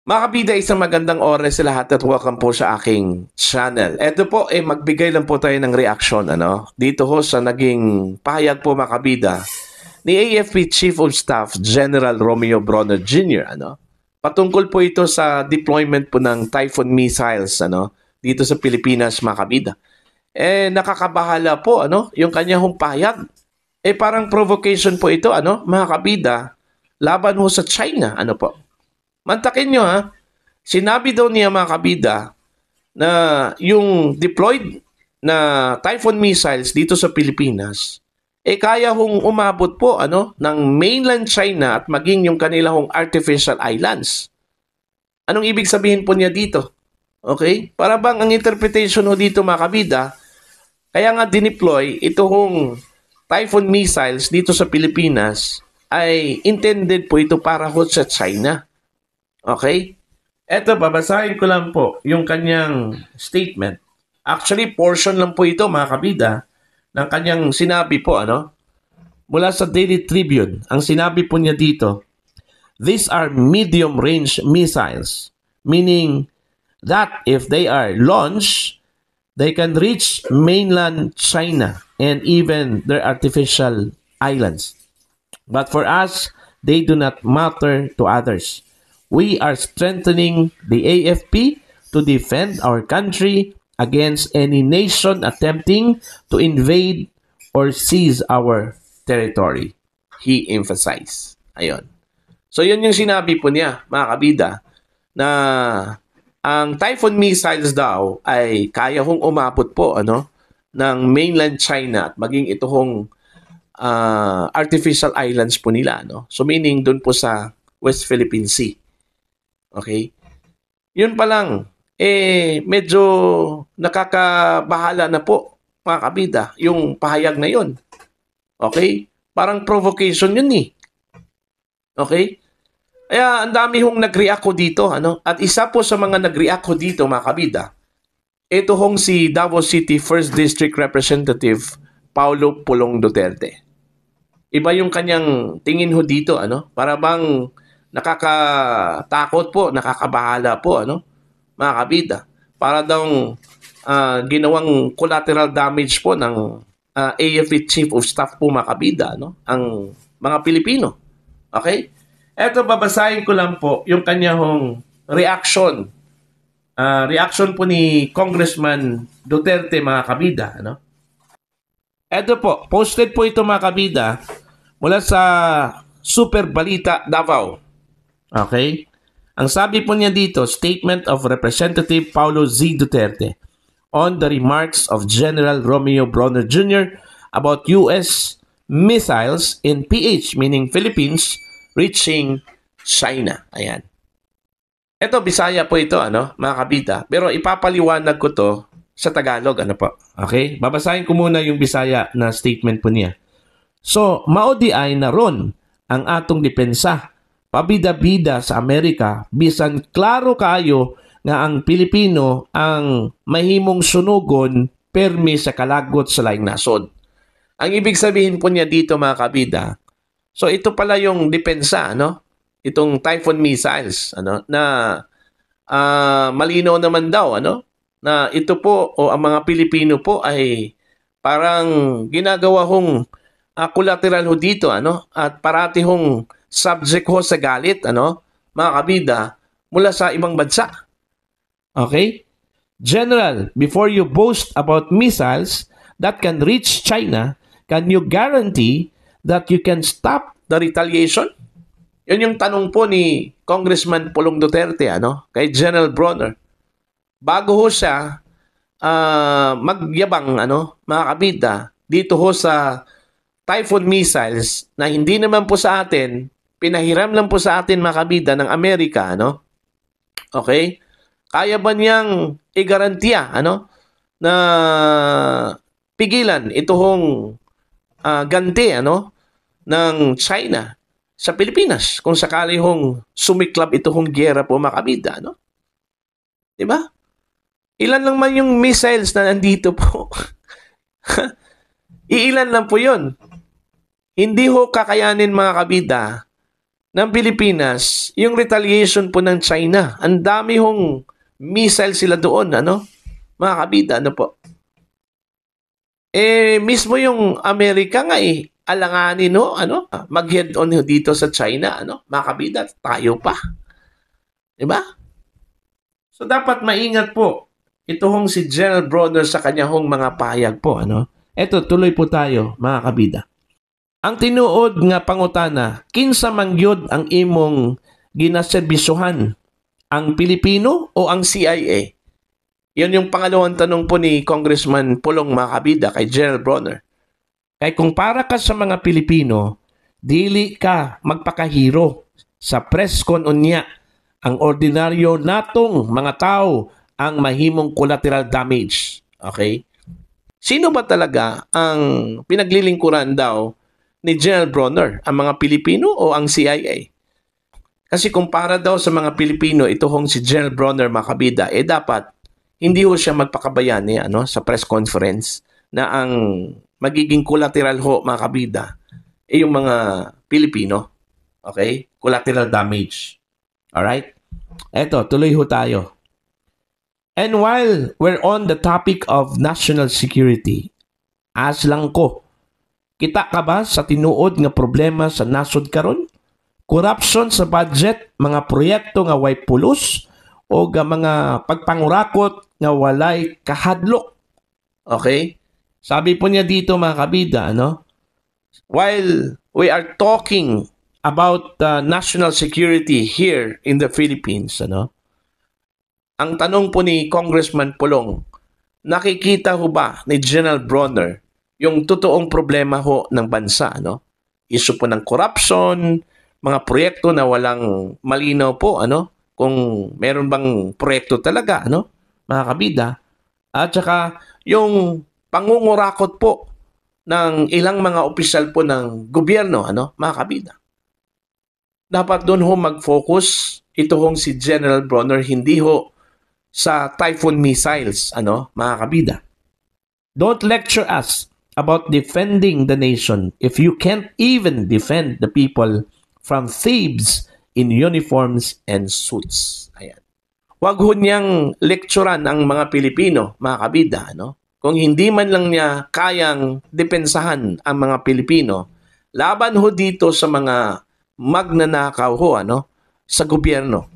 Mga kabida, isang magandang oras sa lahat at welcome po sa aking channel. Ito po, magbigay lang po tayo ng reaction dito ho sa naging pahayag po mga kabida ni AFP Chief of Staff General Romeo Bronner Jr. Patungkol po ito sa deployment po ng Typhoon missiles dito sa Pilipinas mga kabida. Nakakabahala po yung kanyang pahayag. Parang provocation po ito mga kabida laban ho sa China po. Mantakin nyo sinabi daw niya mga kabida na yung deployed na Typhoon missiles dito sa Pilipinas kaya hong umabot po ng mainland China at maging yung kanilang artificial islands. Anong ibig sabihin po niya dito? Okay? Para bang ang interpretation ho dito mga kabida, kaya nga dineploy ito hong Typhoon missiles dito sa Pilipinas ay intended po ito para ho sa China. Okay? Eto, babasahin ko lang po yung kanyang statement. Actually, portion lang po ito, mga kabida, ng kanyang sinabi po, mula sa Daily Tribune. Ang sinabi po niya dito, these are medium-range missiles, meaning that if they are launched, they can reach mainland China and even their artificial islands. But for us, they do not matter to others. We are strengthening the AFP to defend our country against any nation attempting to invade or seize our territory. He emphasized. Ayun. So yun yung sinabi po niya, mga kabida, na ang Typhoon missiles daw ay kaya hong umabot po ng mainland China at maging ito hong artificial islands po nila. So meaning dun po sa West Philippine Sea. Okay? Yun pa lang, medyo nakakabahala na po, mga kabida, yung pahayag na yun. Okay? Parang provocation yun Okay? Kaya ang dami hong nag-react ko dito, At isa po sa mga nag-react ko dito, mga kabida, ito hong si Davao City 1st District Representative Paulo Pulong Duterte. Iba yung kanyang tingin ho dito, Para bang nakakatakot po, nakakabahala po, mga kabida. Para daw ginawang collateral damage po ng AFP Chief of Staff po mga kabida, ang mga Pilipino. Okay? Eto, babasahin ko lang po yung kanyang reaction. Reaction po ni Congressman Duterte mga kabida. Eto po, posted po ito mga kabida mula sa Super Balita Davao. Okay? Ang sabi po niya dito, Statement of Representative Paulo Z. Duterte on the remarks of General Romeo Bronner Jr. about U.S. missiles in PH, meaning Philippines, reaching China. Ayan. Ito, Bisaya po ito, mga kabida. Pero ipapaliwanag ko to sa Tagalog, po. Okay? Babasahin ko muna yung Bisaya na statement po niya. So, maudi ay naron ang atong depensa pabida-bida sa Amerika, bisan klaro kaayo nga ang Pilipino ang mahimong sunugon permi sa kalagot sa laing nasod. Ang ibig sabihin po niya dito mga kabida, so ito pala yung depensa, itong Typhoon missiles, na malinaw naman daw, na ito po o ang mga Pilipino po ay parang ginagawa hong collateral ho dito, at parati hong subject ho sa galit, mga kabida, mula sa ibang bansa. Okay? General, before you boast about missiles that can reach China, can you guarantee that you can stop the retaliation? Yun yung tanong po ni Congressman Pulong Duterte, kay General Bronner. Bago ho siya magyabang, mga kabida, dito ho sa Typhoon missiles na hindi naman po sa atin, pinahiram lang po sa atin mga kabida ng Amerika, Okay? Kaya ba niyang igarantiya, na pigilan ito hong ganti, ng China sa Pilipinas kung sakali hong sumiklab ito hong giyera po mga kabida, Diba? Ilan lang man yung missiles na nandito po. Iilan lang po yun. Hindi ho kakayanin mga kabida ng Pilipinas, yung retaliation po ng China. Ang dami hong missile sila doon, ano? Mga kabida, ano po? Mismo yung Amerika nga alanganin ho, ano? Mag-head on dito sa China, ano? Mga kabida, tayo pa. Diba? So dapat maingat po. Ito hong si General Bronner sa kanya hong mga pahayag po, ano? Eto, tuloy po tayo, mga kabida. Ang tinuod nga pangutana, kinsa mangyod ang imong ginaserbisuhan? Ang Pilipino o ang CIA? Yan yung pangalawang tanong po ni Congressman Pulong, mga kabida, kay General Bronner. Kaya kung para ka sa mga Pilipino, dili ka magpakahiro sa press con unya ang ordinaryo natong mga tao ang mahimong collateral damage. Okay? Sino ba talaga ang pinaglilingkuran daw ni General Bronner? Ang mga Pilipino o ang CIA? Kasi kung para daw sa mga Pilipino, ito hong si General Bronner, mga kabida, dapat hindi ho siya magpakabayani sa press conference na ang magiging collateral ho, mga kabida, yung mga Pilipino. Okay? Collateral damage. Alright? Eto, tuloy ho tayo. And while we're on the topic of national security, as lang ko, kita ka ba sa tinuod nga problema sa nasod karon? Corruption sa budget, mga proyekto nga way pulos, o mga pagpangurakot nga walay kahadlok. Okay? Sabi po niya dito, mga kabida, while we are talking about national security here in the Philippines, ang tanong po ni Congressman Pulong, nakikita ho ba ni General Bronner yung totoong problema ho ng bansa, Issue po ng corruption, mga proyekto na walang malinaw po, kung meron bang proyekto talaga, mga kabida, at saka yung pangungurakot po ng ilang mga opisyal po ng gobyerno, mga kabida. Dapat doon ho mag-focus ito hong si General Bronner, hindi ho sa Typhoon missiles, mga kabida. Don't lecture us about defending the nation if you can't even defend the people from thieves in uniforms and suits. Ayan. Huwag ho niyang lecturean ang mga Pilipino, mga kabida, Kung hindi man lang niya kayang depensahan ang mga Pilipino, laban ho dito sa mga magnanakaw ho, sa gobyerno.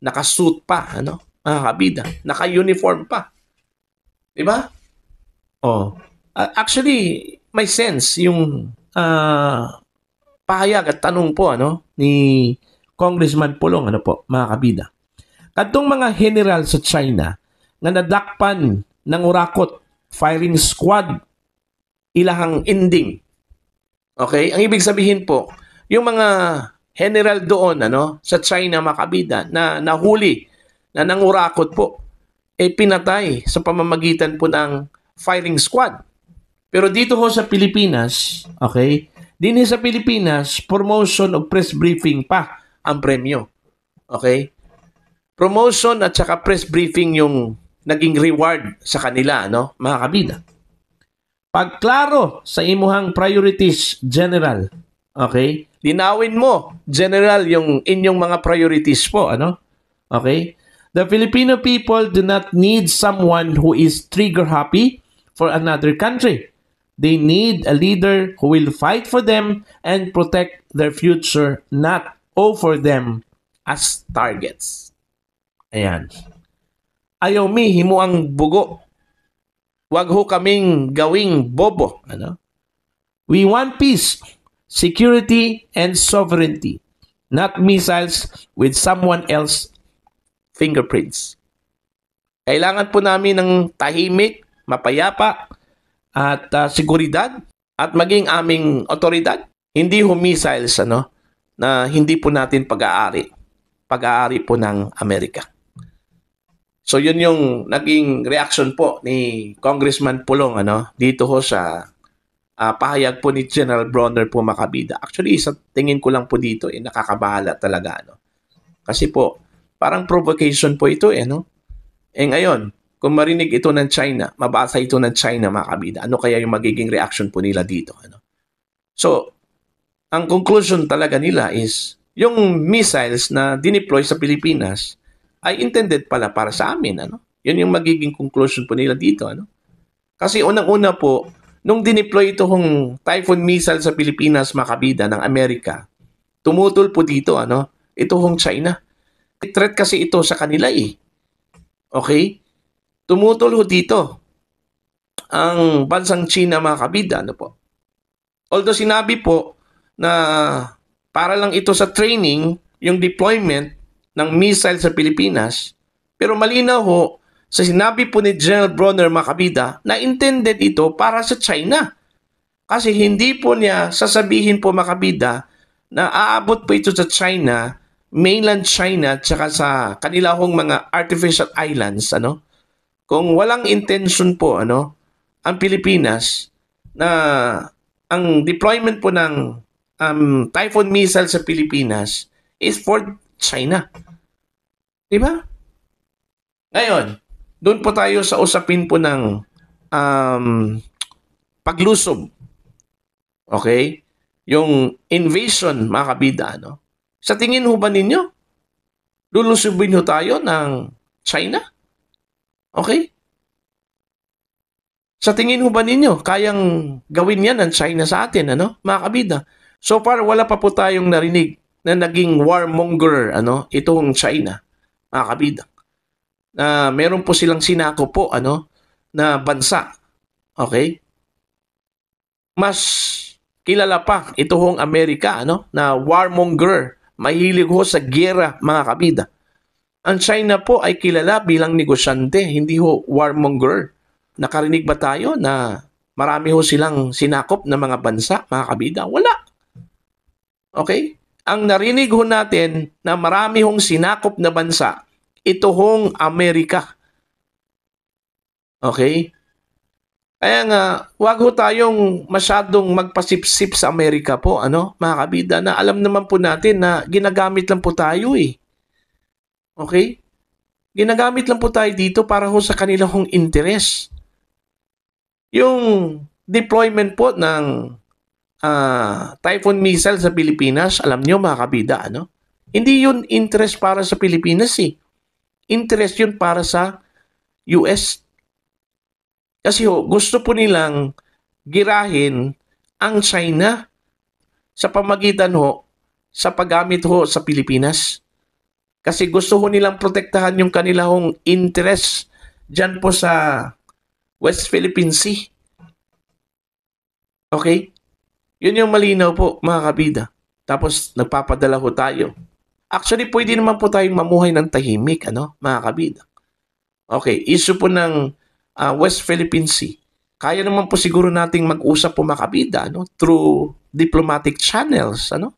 Nakasuit pa, mga kabida. Naka-uniform pa. Diba? Oh. Actually, may sense yung pahayag at tanong po, ni Congressman Pulong, mga kabida. Kadtong mga general sa China nga nadakpan ng urakot, firing squad, ilahang ending. Okay? Ang ibig sabihin po, yung mga general doon, sa China, mga kabida, na nahuli, na nangurakot po, pinatay sa pamamagitan po ng firing squad. Pero dito ho sa Pilipinas, okay, din sa Pilipinas, promotion o press briefing pa ang premyo. Okay? Promotion at saka press briefing yung naging reward sa kanila, mga kabida. Pagklaro sa imuhang priorities, General, okay? Linawin mo, General, yung inyong mga priorities po, Okay? The Filipino people do not need someone who is trigger-happy for another country. They need a leader who will fight for them and protect their future, not offer them as targets. Ayan. Ayaw mi, himo ang bugo. Wag ho kaming gawing bobo. We want peace, security, and sovereignty, not missiles with someone else's fingerprints. Kailangan po namin ng tahimik, mapayapa, at seguridad, at maging aming otoridad. Hindi ho missiles, na hindi po natin pag-aari. Pag-aari po ng Amerika. So yun yung naging reaction po ni Congressman Pulong, dito ho sa pahayag po ni General Bronner po, makabida. Actually, sa tingin ko lang po dito, nakakabahala talaga, Kasi po, parang provocation po ito, ngayon, kung marinig ito ng China, mabasa ito ng China, mga kabida, ano kaya yung magiging reaction po nila dito? So, ang conclusion talaga nila is, yung missiles na dineploy sa Pilipinas ay intended pala para sa amin, ano? Yun yung magiging conclusion po nila dito, ano? Kasi unang-una po, nung dineploy itong Typhoon missile sa Pilipinas, mga kabida, ng Amerika, tumutol po dito, ano? Ito hong China. Threat kasi ito sa kanila eh. Okay? Tumutol ho dito ang bansang China, mga kabida, ano po? Although sinabi po na para lang ito sa training, yung deployment ng missile sa Pilipinas, pero malinaw ho, sa sinabi po ni General Bronner, mga kabida, na intended ito para sa China. Kasi hindi po niya sasabihin po, mga kabida, na aabot po ito sa China, mainland China, tsaka sa kanila hong mga artificial islands, ano? Kung walang intention po, ano, ang Pilipinas na ang deployment po ng Typhoon missile sa Pilipinas is for China. Diba? Ngayon, doon po tayo sa usapin po ng paglusob. Okay? Yung invasion, mga kabida, no? Sa tingin ho ba ninyo, lulusubin ho tayo ng China? Okay? Sa tingin ho ba ninyo, kayang gawin yan ng China sa atin, ano? Mga kabida. So far, wala pa po tayong narinig na naging warmonger, ano? Itong China, mga kabida. Meron po silang sinako po, ano? Na bansa. Okay? Mas kilala pa ito hong Amerika, ano? Na warmonger. Mahilig ho sa giyera, mga kabida. Ang China po ay kilala bilang negosyante, hindi ho warmonger. Nakarinig ba tayo na marami ho silang sinakop na mga bansa, mga kabida? Wala. Okay? Ang narinig ho natin na marami hong sinakop na bansa, ito hong Amerika. Okay? Kaya nga, wag ho tayong masyadong magpasipsip sa Amerika po, ano, mga kabida, na alam naman po natin na ginagamit lang po tayo eh. Okay? Ginagamit lang po tayo dito para ho sa kanilang interes. Yung deployment po ng Typhoon missile sa Pilipinas, alam nyo, mga kabida, ano? Hindi yun interest para sa Pilipinas eh. Interest yun para sa US. Kasi ho, gusto po nilang girahin ang China sa pamagitan ho sa paggamit ho sa Pilipinas. Kasi gusto ho nilang protektahan yung kanilang interest dyan po sa West Philippine Sea. Okay? Yun yung malinaw po, mga kabida. Tapos, nagpapadala ho tayo. Actually, pwede naman po tayong mamuhay ng tahimik, ano, mga kabida. Okay, issue po ng West Philippine Sea. Kaya naman po siguro nating mag-usap po, mga kabida, ano, through diplomatic channels, ano.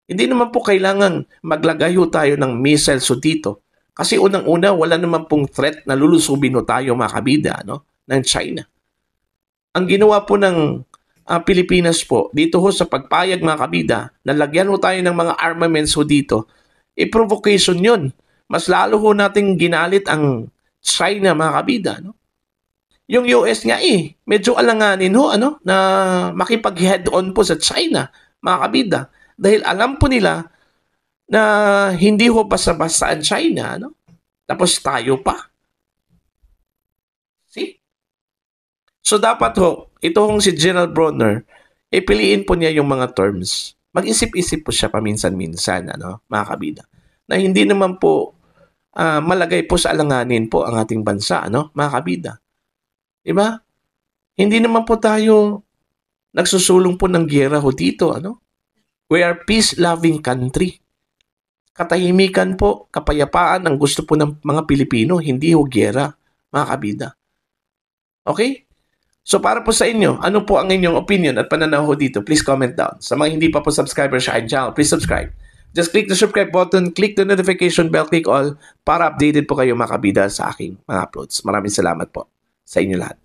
Hindi naman po kailangan maglagay ho tayo ng missiles ho dito. Kasi unang-una, wala naman pong threat na lulusubin ho tayo, mga kabida, ano, ng China. Ang ginawa po ng Pilipinas po, dito ho sa pagpayag, mga kabida, nalagyan ho tayo ng mga armaments ho dito, provocation yun. Mas lalo ho nating ginalit ang China, mga kabida, no? Yung US nga medyo alanganin ho, ano, na makipag-head on po sa China, mga kabida. Dahil alam po nila na hindi ho basta-basta ang China, no? Tapos tayo pa. See? So dapat ho, ito hong si General Bronner, piliin po niya yung mga terms. Mag-isip-isip po siya paminsan-minsan, ano, mga kabida. Na hindi naman po malagay po sa alanganin po ang ating bansa, ano, mga kabida. Diba? Hindi naman po tayo nagsusulong po ng giyera ho dito, ano? We are peace-loving country. Katahimikan po, kapayapaan ang gusto po ng mga Pilipino, hindi ho giyera, mga kabida. Okay? So para po sa inyo, ano po ang inyong opinion at pananaw ho dito? Please comment down. Sa mga hindi pa po subscriber sa aking channel, please subscribe. Just click the subscribe button, click the notification bell, click all para updated po kayo, mga kabida, sa aking mga uploads. Maraming salamat po sa inyo lahat.